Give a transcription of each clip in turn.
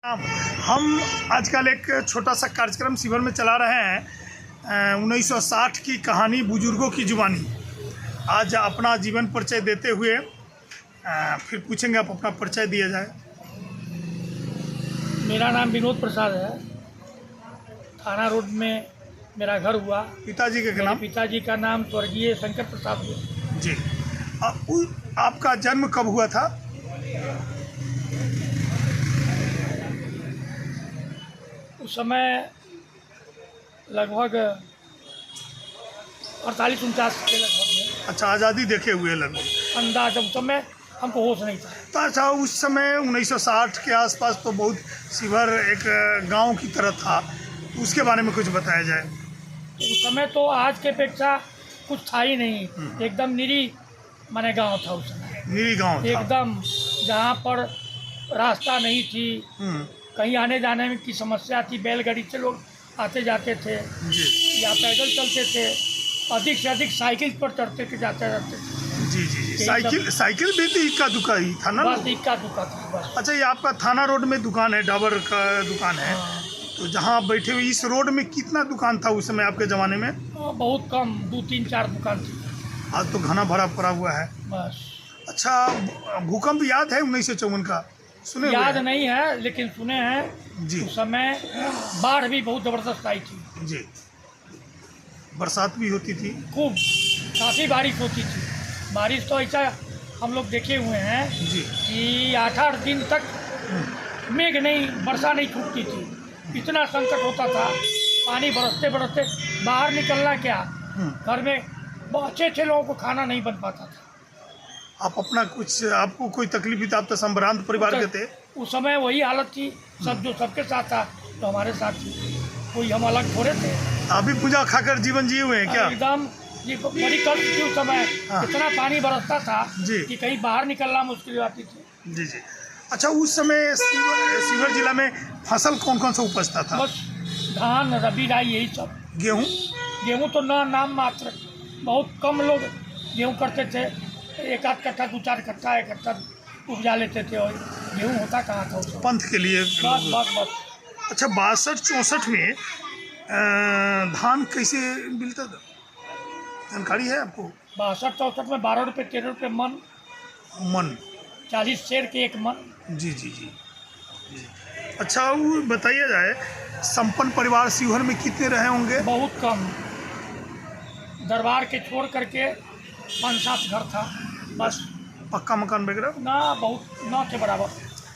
हम आजकल एक छोटा सा कार्यक्रम शिविर में चला रहे हैं 1960 की कहानी बुजुर्गों की जुबानी। आज अपना जीवन परिचय देते हुए फिर पूछेंगे, आप अपना परिचय दिया जाए। मेरा नाम विनोद प्रसाद है। थाना रोड में मेरा घर हुआ। पिताजी के नाम? पिताजी का नाम स्वर्गीय शंकर प्रसाद हुआ जी। आपका जन्म कब हुआ था? उस समय लगभग 48-49 के लगभग में। अच्छा, आज़ादी देखे हुए लगभग अंदाज उस समय हमको होश नहीं था। तो अच्छा, उस समय 1960 के आसपास तो बहुत शिविर एक गांव की तरह था, उसके बारे में कुछ बताया जाए। उस समय तो आज के अपेक्षा कुछ था ही नहीं, एकदम निरी माने गांव था उस समय। निरी गांव था एकदम, जहाँ पर रास्ता नहीं थी, कहीं आने जाने में की समस्या थी। बैलगाड़ी से लोग आते जाते थे जी, या पैदल चलते थे, अधिक से अधिक साइकिल पर चढ़ते थे, जाते जाते थे। जी जी जी। साइकिल भी तो इक्का दुक्का ही था ना? बस इक्का दुक्का था बस। अच्छा, ये आपका थाना रोड में दुकान है, डाबर का दुकान है। हाँ। तो जहाँ आप बैठे हुए, इस रोड में कितना दुकान था उस समय आपके ज़माने में? बहुत कम, 2-3-4 दुकान थी आज तो घना भरा पड़ा हुआ है बस। अच्छा, भूकंप याद है 1954 का? सुने हुए याद हैं? नहीं है, लेकिन सुने हैं। जी। उस समय बाढ़ भी बहुत ज़बरदस्त आई थी। जी, बरसात भी होती थी खूब, काफ़ी बारिश होती थी। बारिश तो ऐसा हम लोग देखे हुए हैं जी। कि 8-8 दिन तक मेघ नहीं, वर्षा नहीं छूटती थी। इतना संकट होता था, पानी बरसते बरसते बाहर निकलना क्या, घर में अच्छे अच्छे लोगों को खाना नहीं बन पाता था। आप अपना कुछ, आपको कोई तकलीफ भी था? आप तो संभ्रांत परिवार के थे। उस समय वही हालत थी, सब जो सबके साथ था तो हमारे साथ थी, कोई हम अलग थोड़े थे। अभी पूजा खाकर जीवन जिए हुए हैं क्या? एकदम, ये बड़ी कष्ट थी उस समय। इतना पानी बरसता था जी। कि कहीं बाहर निकलना मुश्किल आती थी। जी जी। अच्छा, उस समय शिवहर जिला में फसल कौन कौन सा उपजता था? बस धान, रबी, राई, यही सब। गेहूँ? गेहूँ तो नाम मात्र, बहुत कम लोग गेहूँ करते थे। 1-8 कट्ठा, 2-4 कट्ठा, 1 कट्ठा उपजा लेते थे, और गेहूँ होता कहाँ था उस पंथ के लिए बस बस बस। अच्छा, 62-64 में धान कैसे मिलता था, जानकारी है आपको? 62-64 में 12 रुपये 13 रुपये मन? 40 शेर के 1 मन। जी जी जी जी। अच्छा, वो बताइए जाए, संपन्न परिवार शिवहर में कितने रहे होंगे? बहुत कम, दरबार के छोड़ करके 5-7 घर था बस। पक्का मकान वगैरह? ना, बहुत ना के बराबर।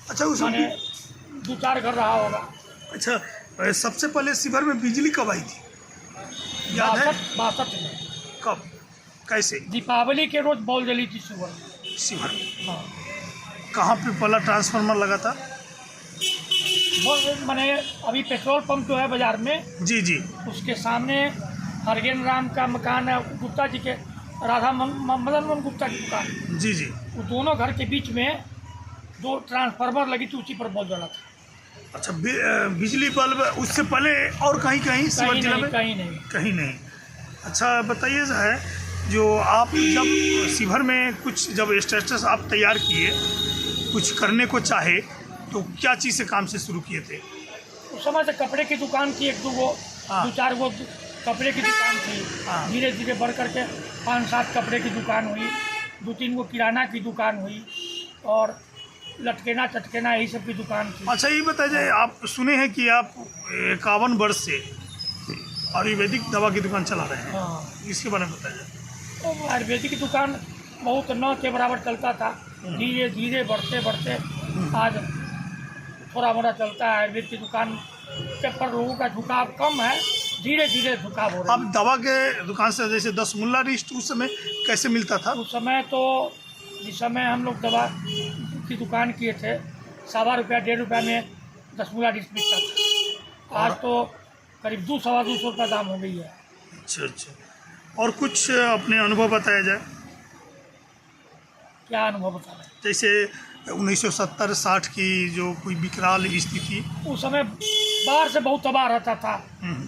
अच्छा, उस मैंने 2-4 घर रहा होगा। अच्छा, सबसे पहले शिवहर में बिजली कब आई थी, याद है? 62 में। कब, कैसे? दीपावली के रोज बॉल जली थी सुबह में। शिवहर में हाँ, कहाँ पे पहला ट्रांसफार्मर लगा था? मैंने अभी पेट्रोल पंप जो है बाजार में, जी जी। उसके सामने हरगेन राम का मकान है, गुप्ता जी के, राधा मदन मोहन गुप्ता की दुकान। जी जी। वो दोनों घर के बीच में 2 ट्रांसफार्मर लगी थी, उसी पर बॉल जला था। अच्छा, बिजली बल्ब उससे पहले और कहीं कहीं शिवहर जिला में? कहीं नहीं। कहीं नहीं। अच्छा, बताइए है, जो आप जब शिवहर में कुछ, जब स्टेटस आप तैयार किए, कुछ करने को चाहे, तो क्या चीज़ से काम से शुरू किए थे? उस समय से कपड़े की दुकान थी, 1-2 गो, 2-4 गो कपड़े की दुकान थी। धीरे धीरे बढ़ करके 5-7 कपड़े की दुकान हुई, 2-3 गो किराना की दुकान हुई, और लटकेना चटकेना यही सब की दुकान थी। अच्छा, ये बताइए, आप सुने हैं कि आप 51 वर्ष से आयुर्वेदिक दवा की दुकान चला रहे हैं, हाँ, इसके बारे में बताइए। तो आयुर्वेदिक की दुकान बहुत न के बराबर चलता था, धीरे धीरे बढ़ते बढ़ते आज थोड़ा मोड़ा चलता है। आयुर्वेद की दुकान के पर लोगों का झुकाव कम है, धीरे धीरे झुकाव हो रहा है। अब दवा के दुकान से, जैसे 10 मुल्ला रिस्ट उस समय कैसे मिलता था? उस समय तो, जिस समय हम लोग दवा की दुकान किए थे, 1.25 रुपया 1.5 रुपया में 10 मुल्ला डिश बिकता था। आज तो करीब 200-250 रुपया दाम हो गई है। अच्छा अच्छा। और कुछ अपने अनुभव बताया जाए? क्या अनुभव बता रहे हैं? जैसे 1970-60 की जो कोई विकराल स्थिति, उस समय बाढ़ से बहुत तबाह रहता था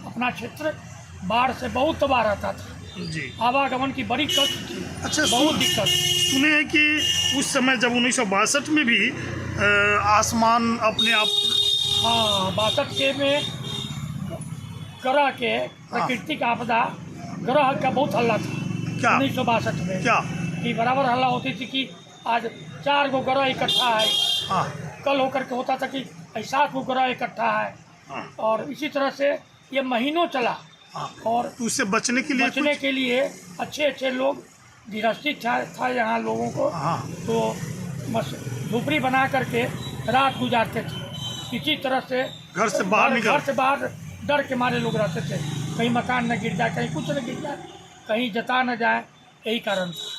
अपना क्षेत्र, बाढ़ से बहुत तबाह रहता था। जी। आवागमन की बड़ी कष्ट थी। अच्छा, बहुत दिक्कत। सुने हैं कि उस समय जब 1962 में भी आसमान अपने आप हाँ, 62 के में ग्रह के प्राकृतिक आपदा ग्रह का बहुत हल्ला था क्या 1962 में। क्या कि बराबर हल्ला होती थी कि आज 4 गो ग्रह इकट्ठा है, हाँ कल होकर के होता था कि 7 गो ग्रह इकट्ठा है, हाँ और इसी तरह से ये महीनों चला। हाँ। और तो उससे बचने के लिए बचने के लिए अच्छे लोग गृहस्थी था यहाँ लोगों को, हाँ तो बस झोपड़ी बना करके रात गुजारते थे। इसी तरह से घर से बाहर घर से बाहर डर के मारे लोग रहते थे, कहीं मकान न गिर जाए, कहीं कुछ न गिर जाए, कहीं जता न जाए, यही कारण था।